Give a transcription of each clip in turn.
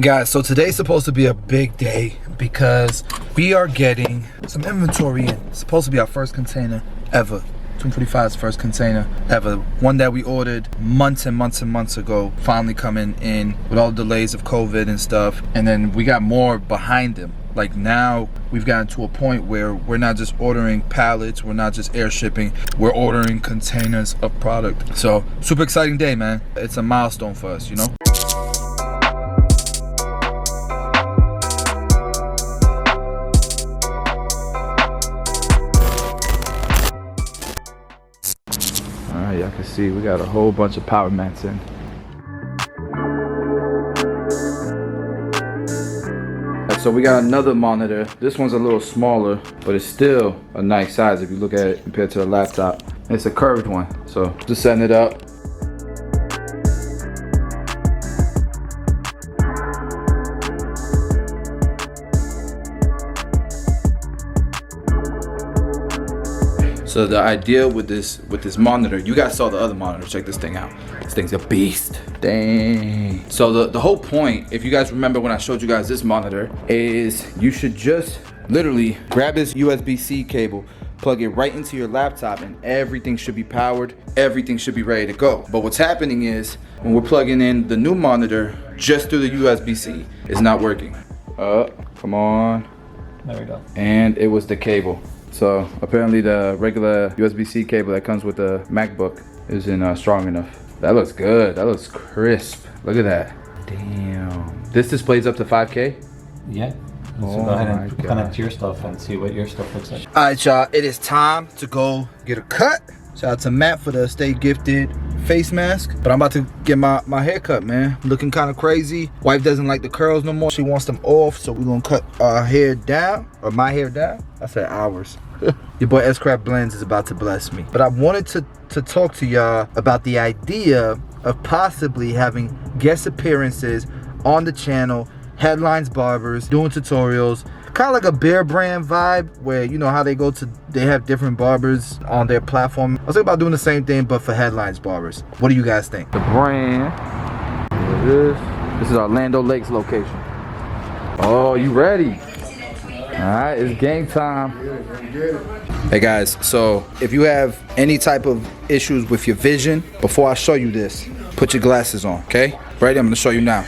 Guys, so today's supposed to be a big day because we are getting some inventory in. It's supposed to be our first container ever. 245's first container ever. One that we ordered months and months and months ago, finally coming in with all the delays of COVID and stuff. And then we got more behind them. Like now we've gotten to a point where we're not just ordering pallets, we're not just air shipping, we're ordering containers of product. So super exciting day, man. It's a milestone for us, you know? Alright, y'all can see we got a whole bunch of power mats in. So we got another monitor. This one's a little smaller, but it's still a nice size if you look at it compared to the laptop. It's a curved one, so just setting it up. So the idea with this monitor, you guys saw the other monitor, check this thing out. This thing's a beast. Dang. So the whole point, if you guys remember when I showed you guys this monitor, is you should just literally grab this USB-C cable, plug it right into your laptop, and everything should be powered, everything should be ready to go. But what's happening is, when we're plugging in the new monitor just through the USB-C, it's not working. Come on. There we go. And it was the cable. So apparently the regular USB-C cable that comes with the MacBook isn't strong enough. That looks good. That looks crisp. Look at that. Damn. This displays up to 5K? Yeah. So go ahead and connect your stuff and see what your stuff looks like. All right, y'all. It is time to go get a cut. Shout out to Matt for the Stay Gifted face mask. But I'm about to get my haircut, man. Looking kind of crazy. Wife doesn't like the curls no more. She wants them off. So we're going to cut our hair down. Or my hair down. I said ours. Your boy S-Craft Blends is about to bless me. But I wanted to talk to y'all about the idea of possibly having guest appearances on the channel, Headlines Barbers, doing tutorials, kind of like a Bear Brand vibe, where you know how they have different barbers on their platform. I was thinking about doing the same thing, but for Headlines Barbers. What do you guys think? The brand, this is our Orlando Lakes location. Oh, you ready? All right, it's game time. Hey guys, so if you have any type of issues with your vision, before I show you this, put your glasses on, okay? Ready? I'm gonna show you now.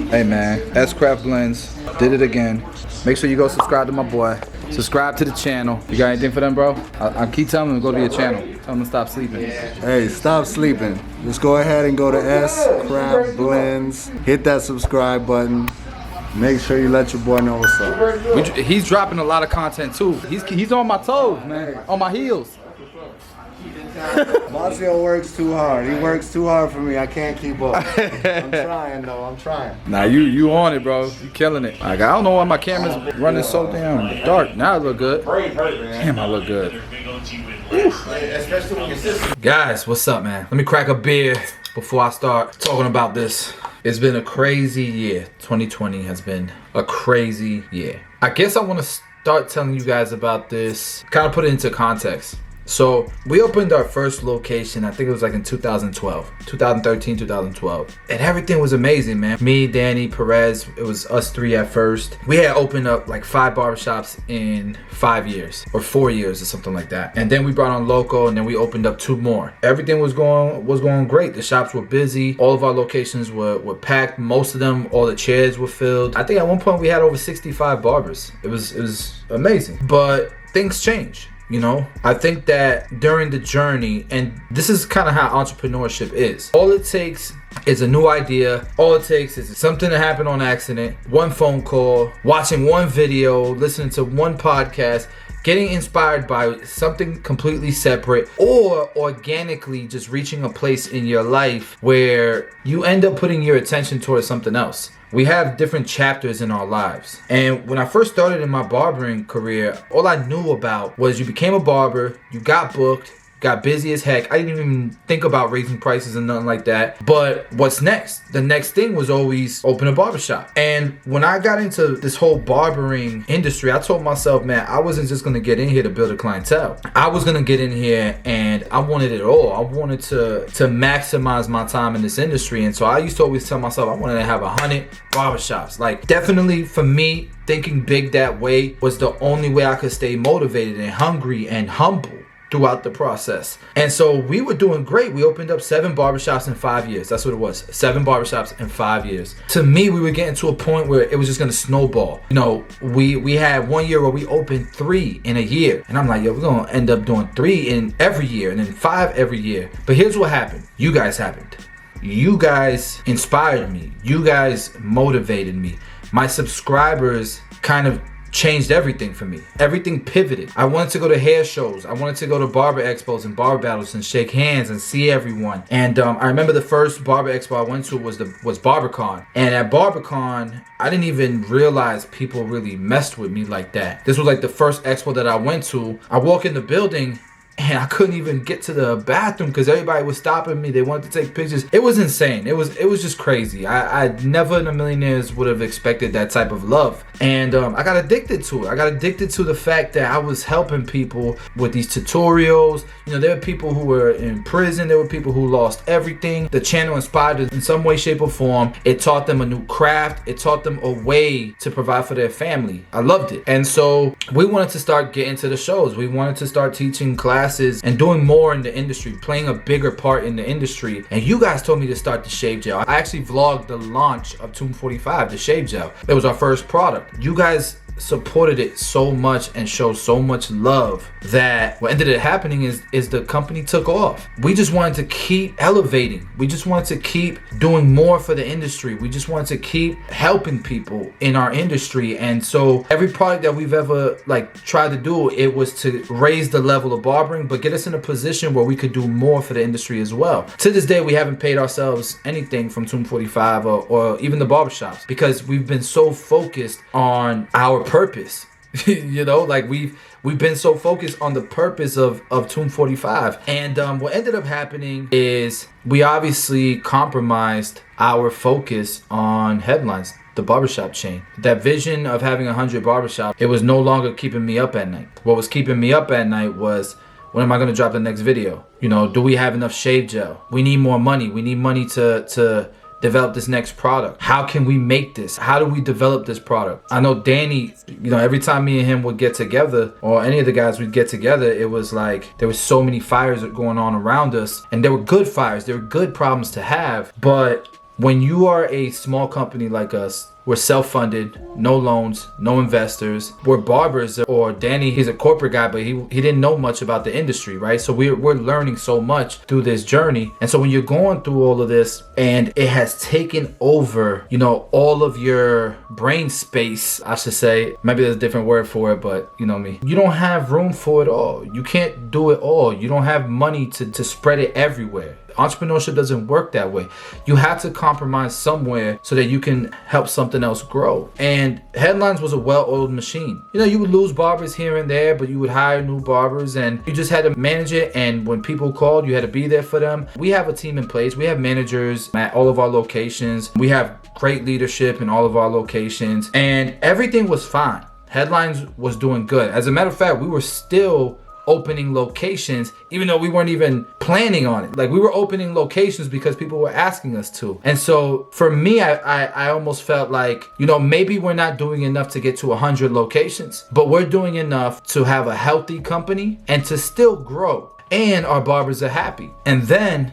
Hey man, S-Craft Blends did it again. Make sure you go subscribe to my boy. Subscribe to the channel. You got anything for them, bro? I keep telling them to go to your channel. Tell them to stop sleeping. Hey, stop sleeping. Just go ahead and go to S-Craft Blends. Hit that subscribe button. Make sure you let your boy know what's up. He's dropping a lot of content too. He's on my toes, man. On my heels. Marcio works too hard. He works too hard for me. I can't keep up. I'm trying though. I'm trying. Nah, you on it, bro. You killing it. Like, I don't know why my camera's running so damn dark. Now I look good. Damn, I look good. Guys, what's up, man? Let me crack a beer before I start talking about this. It's been a crazy year. 2020 has been a crazy year. I guess I want to start telling you guys about this, kind of put it into context. So we opened our first location, I think it was like in 2013, 2012. And everything was amazing, man. Me, Danny, Perez, it was us three at first. We had opened up like 5 barbershops in 5 years or 4 years or something like that. And then we brought on Loco, and then we opened up 2 more. Everything was going great. The shops were busy. All of our locations were packed. Most of them, all the chairs were filled. I think at one point we had over 65 barbers. It was amazing. But things changed. You know, I think that during the journey, and this is kind of how entrepreneurship is. All it takes is a new idea. All it takes is something to happen on accident, one phone call, watching one video, listening to one podcast, getting inspired by something completely separate, or organically just reaching a place in your life where you end up putting your attention towards something else. We have different chapters in our lives. And when I first started in my barbering career, all I knew about was you became a barber, you got booked, got busy as heck. I didn't even think about raising prices and nothing like that. But what's next? The next thing was always open a barbershop. And when I got into this whole barbering industry, I told myself, man, I wasn't just gonna get in here to build a clientele. I was gonna get in here and I wanted it all. I wanted to maximize my time in this industry. And so I used to always tell myself I wanted to have 100 barbershops. Like, definitely for me, thinking big that way was the only way I could stay motivated and hungry and humble throughout the process. And so we were doing great. We opened up 7 barbershops in 5 years. That's what it was. 7 barbershops in 5 years. To me, we were getting to a point where it was just gonna snowball. You know, we had 1 year where we opened 3 in a year. And I'm like, yo, we're gonna end up doing 3 in every year and then 5 every year. But here's what happened. You guys happened. You guys inspired me. You guys motivated me. My subscribers kind of changed everything for me. Everything pivoted. I wanted to go to hair shows. I wanted to go to barber expos and barber battles and shake hands and see everyone. And I remember the first barber expo I went to was BarberCon. And at BarberCon, I didn't even realize people really messed with me like that. This was like the first expo that I went to. I walk in the building and I couldn't even get to the bathroom because everybody was stopping me. They wanted to take pictures. It was insane. It was just crazy. I never in a million years would have expected that type of love. And I got addicted to it. I got addicted to the fact that I was helping people with these tutorials. You know, there were people who were in prison. There were people who lost everything. The channel inspired them in some way, shape, or form. It taught them a new craft. It taught them a way to provide for their family. I loved it. And so we wanted to start getting to the shows. We wanted to start teaching classes and doing more in the industry, playing a bigger part in the industry. And you guys told me to start the shave gel. I actually vlogged the launch of Tomb 45, the shave gel. It was our first product. You guys supported it so much and showed so much love that what ended up happening is the company took off. We just wanted to keep elevating. We just wanted to keep doing more for the industry. We just wanted to keep helping people in our industry. And so every product that we've ever tried to do, it was to raise the level of barbering, but get us in a position where we could do more for the industry as well. To this day, we haven't paid ourselves anything from Tomb 45 or even the barbershops because we've been so focused on our purpose. You know, like we've been so focused on the purpose of Tomb 45. And what ended up happening is we obviously compromised our focus on Headlines, the barbershop chain. That vision of having 100 barbershops, it was no longer keeping me up at night. What was keeping me up at night was, when am I going to drop the next video? You know, do we have enough shave gel? We need more money. We need money to develop this next product. How can we make this? How do we develop this product? I know Danny, you know, every time me and him would get together, or any of the guys would get together, it was like there was so many fires going on around us, and there were good fires. There were good problems to have. But when you are a small company like us, we're self-funded, no loans, no investors. We're barbers, or Danny, he's a corporate guy, but he didn't know much about the industry, right? So we're learning so much through this journey. And so when you're going through all of this and it has taken over, you know, all of your brain space, I should say, maybe there's a different word for it, but you know me. You don't have room for it all. You can't do it all. You don't have money to spread it everywhere. Entrepreneurship doesn't work that way. You have to compromise somewhere so that you can help something else grow. And Headlines was a well-oiled machine. You know, you would lose barbers here and there, but you would hire new barbers and you just had to manage it. And when people called, you had to be there for them. We have a team in place. We have managers at all of our locations. We have great leadership in all of our locations, and everything was fine. Headlines was doing good. As a matter of fact, we were still opening locations even though we weren't even planning on it. Like, we were opening locations because people were asking us to. And so for me, I almost felt like, you know, maybe we're not doing enough to get to 100 locations, but we're doing enough to have a healthy company and to still grow, and our barbers are happy. And then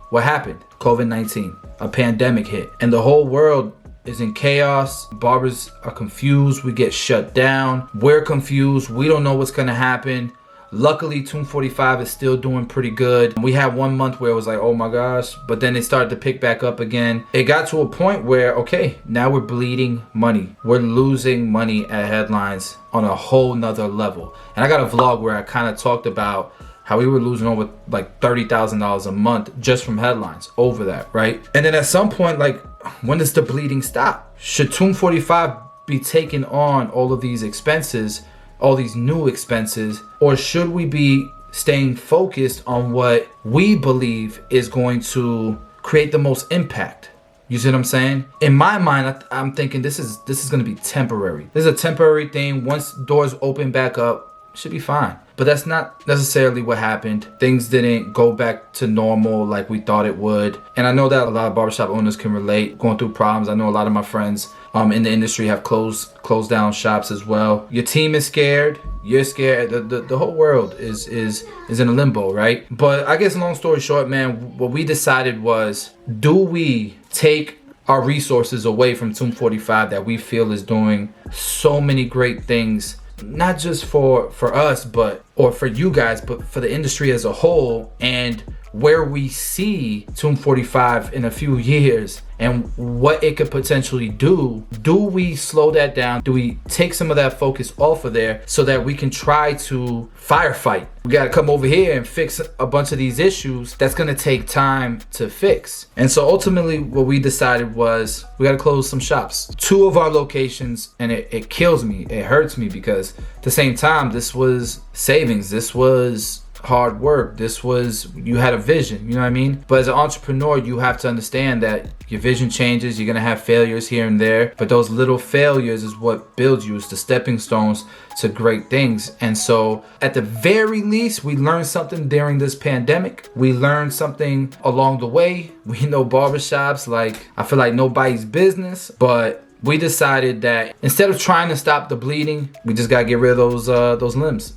what happened? COVID-19, a pandemic hit, and the whole world is in chaos. Barbers are confused. We get shut down. We're confused. We don't know what's gonna happen. Luckily, Tomb 45 is still doing pretty good. We had 1 month where it was like, oh my gosh, but then it started to pick back up again. It got to a point where, okay, now we're bleeding money. We're losing money at Headlines on a whole nother level. And I got a vlog where I kind of talked about how we were losing over like $30,000 a month just from Headlines over that, right? And then at some point, like, when does the bleeding stop? Should Tomb 45 be taking on all of these expenses, all these new expenses, or should we be staying focused on what we believe is going to create the most impact. You see what I'm saying? In my mind, I'm thinking this is going to be temporary. This is a temporary thing. Once doors open back up, it should be fine. But that's not necessarily what happened. Things didn't go back to normal like we thought it would. And I know that a lot of barbershop owners can relate, going through problems. I know a lot of my friends in the industry have closed down shops as well. Your team is scared. You're scared. The whole world is in a limbo, right? But I guess long story short, man, what we decided was, do we take our resources away from Tomb 45 that we feel is doing so many great things, not just for us, or for you guys, but for the industry as a whole, and where we see Tomb 45 in a few years and what it could potentially do. Do we slow that down? Do we take some of that focus off of there so that we can try to firefight? We got to come over here and fix a bunch of these issues that's going to take time to fix. And so ultimately what we decided was we got to close some shops. 2 of our locations, and it kills me. It hurts me because at the same time, this was savings. This was hard work. This was, you had a vision, you know what I mean? But as an entrepreneur, you have to understand that your vision changes. You're gonna have failures here and there, but those little failures is what builds you. It's the stepping stones to great things. And so at the very least, we learned something during this pandemic. We learned something along the way. We know barbershops, like, I feel like nobody's business, but we decided that instead of trying to stop the bleeding, we just gotta get rid of those limbs.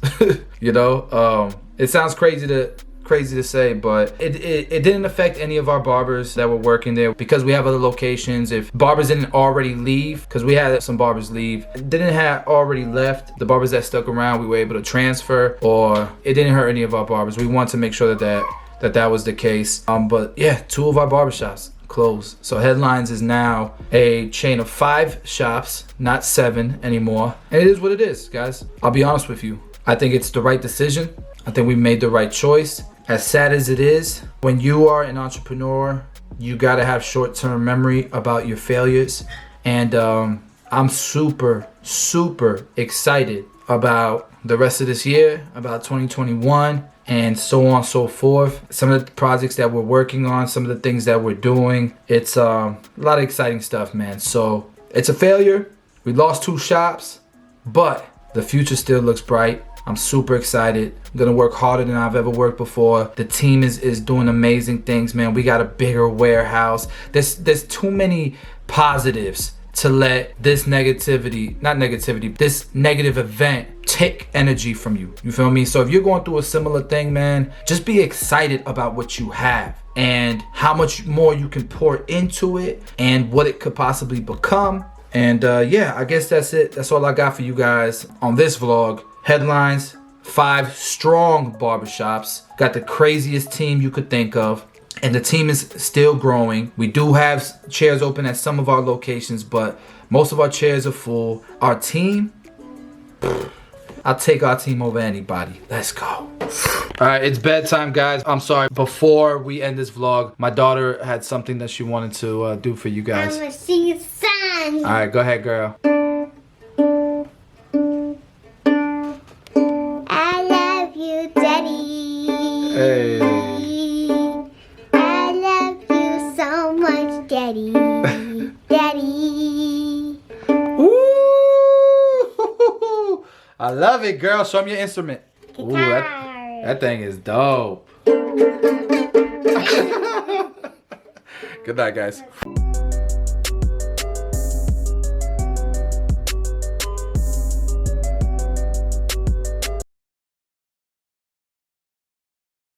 You know, it sounds crazy to say, but it didn't affect any of our barbers that were working there because we have other locations. If barbers didn't already leave, because we had some barbers leave, didn't have already left, the barbers that stuck around, we were able to transfer, or it didn't hurt any of our barbers. We wanted to make sure that was the case. But yeah, 2 of our barbershops closed. So Headlines is now a chain of 5 shops, not 7 anymore. And it is what it is, guys. I'll be honest with you. I think it's the right decision. I think we made the right choice. As sad as it is, when you are an entrepreneur, you gotta have short-term memory about your failures. And I'm super, super excited about the rest of this year, about 2021, and so on and so forth. Some of the projects that we're working on, some of the things that we're doing. It's a lot of exciting stuff, man. So it's a failure. We lost 2 shops, but the future still looks bright. I'm super excited. I'm gonna work harder than I've ever worked before. The team is doing amazing things, man. We got a bigger warehouse. There's too many positives to let this this negative event take energy from you. You feel me? So if you're going through a similar thing, man, just be excited about what you have and how much more you can pour into it and what it could possibly become. And yeah, I guess that's it. That's all I got for you guys on this vlog. Headlines, 5 strong barbershops. Got the craziest team you could think of. And the team is still growing. We do have chairs open at some of our locations, but most of our chairs are full. Our team, I'll take our team over anybody. Let's go. All right, it's bedtime, guys. I'm sorry. Before we end this vlog, my daughter had something that she wanted to do for you guys. I'm gonna sing a song. All right, go ahead, girl. I love you, Daddy. Hey. I love you so much, Daddy. Daddy. Ooh, I love it, girl. Show me your instrument. Ooh, that thing is dope. Good night, guys.